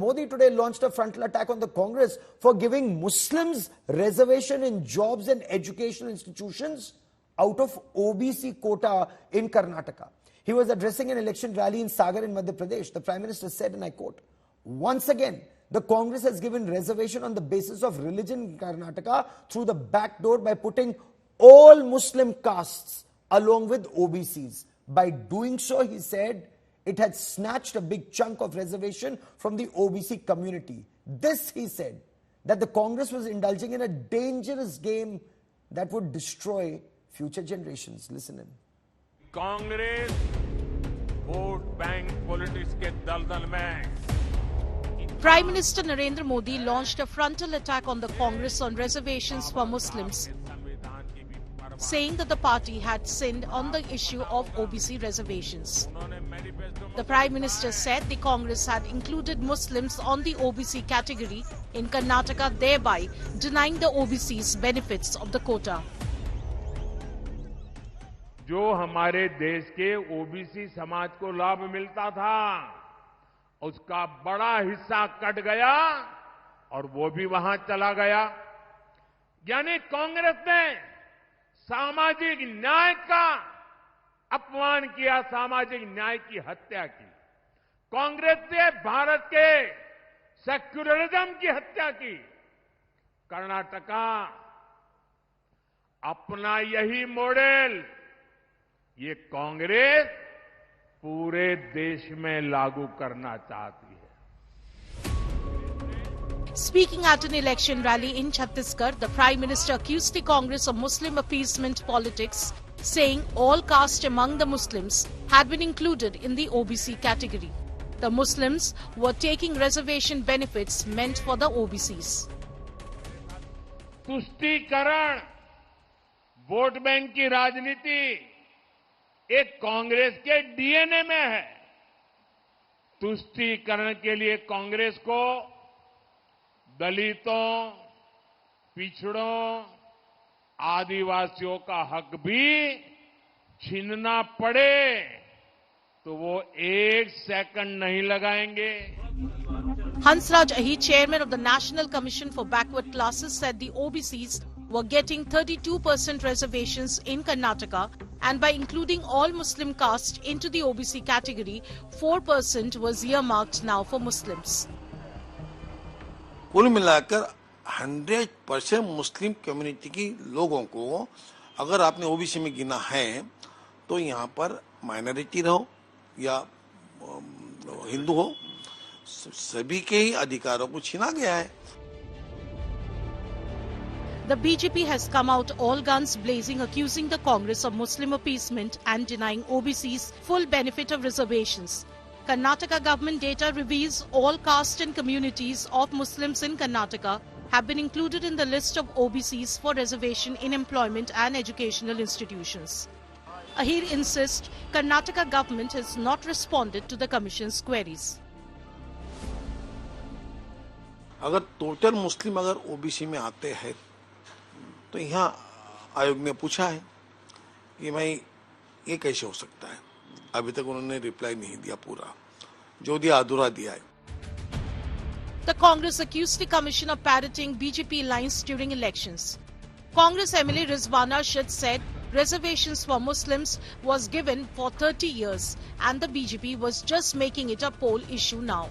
Modi today launched a frontal attack on the Congress for giving Muslims reservation in jobs and educational institutions out of OBC quota in Karnataka. He was addressing an election rally in Sagar in Madhya Pradesh. The Prime Minister said, and I quote, "Once again, the Congress has given reservation on the basis of religion in Karnataka through the back door by putting all Muslim castes along with OBCs. By doing so," he said, "it had snatched a big chunk of reservation from the OBC community. This," he said, "that the Congress was indulging in a dangerous game that would destroy future generations." Listen in. Congress vote bank politics के दलदल में Prime Minister Narendra Modi launched a frontal attack on the Congress on reservations for Muslims, saying that the party had sinned on the issue of OBC reservations. The Prime Minister said the Congress had included Muslims on the OBC category in Karnataka, thereby denying the OBCs benefits of the quota. जो हमारे देश के OBC समाज को लाभ मिलता था उसका बड़ा हिस्सा कट गया और वो भी वहां चला गया। यानी कांग्रेस ने सामाजिक न्याय का अपमान किया, सामाजिक न्याय की हत्या की। कांग्रेस ने भारत के सेक्युलरिज्म की हत्या की। कर्नाटका अपना यही मॉडल ये कांग्रेस पूरे देश में लागू करना चाहती है। Speaking at an election rally in Chhattisgarh, the Prime Minister accused the Congress of Muslim appeasement politics, saying all castes among the Muslims had been included in the OBC category. The Muslims were taking reservation benefits meant for the OBCs. तुष्टीकरण, vote bank की राजनीति एक कांग्रेस के DNA में है। तुष्टीकरण के लिए कांग्रेस को दलितों, पिछड़ों, आदिवासियों का हक भी छीनना पड़े तो वो एक सेकंड नहीं लगाएंगे। Hansraj Ahir, chairman of the National Commission for Backward Classes, said the OBCs were getting 32% reservations in Karnataka, and by including all Muslim castes into the OBC category, 4% was earmarked now for Muslims. कुल मिलाकर 100% Muslim community की लोगों को अगर आपने OBC में गिना है तो यहाँ पर माइनॉरिटी रहो या हिंदू हो, सभी के ही अधिकारों को छीना गया है। The BJP has come out all guns blazing, accusing the Congress of Muslim appeasement and denying OBCs full benefit of reservations. Karnataka government data reveals all castes and communities of Muslims in Karnataka have been included in the list of OBCs for reservation in employment and educational institutions. Ahir insists Karnataka government has not responded to the Commission's queries. अगर total मुस्लिम अगर OBC में आते हैं तो यहाँ आयोग ने पूछा है कि भाई ये कैसे हो सकता है। अभी तक उन्होंने रिप्लाई नहीं दिया, पूरा जो दिया अधूरा दिया है। The Congress accused the Commission of parroting BJP lines during elections. Congress MLA Rizwan Arshad said reservations for Muslims was given for 30 years and the BJP was just making it a poll issue now.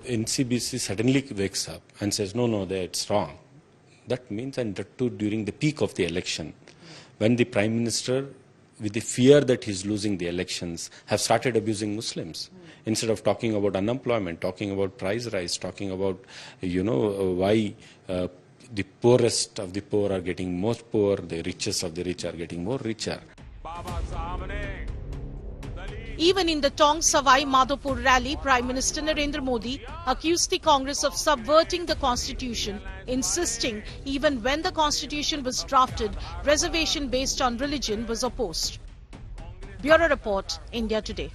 NCBC suddenly wakes up and says, no, that's wrong. That means, and that too during the peak of the election, when the Prime Minister, with the fear that he's losing the elections, have started abusing Muslims. Instead of talking about unemployment, talking about price rise, talking about, why the poorest of the poor are getting more poor, the richest of the rich are getting more richer. Even in the Tong Savai Madhopur rally, Prime Minister Narendra Modi accused the Congress of subverting the constitution, insisting even when the constitution was drafted, reservation based on religion was opposed. Bureau Report, India Today.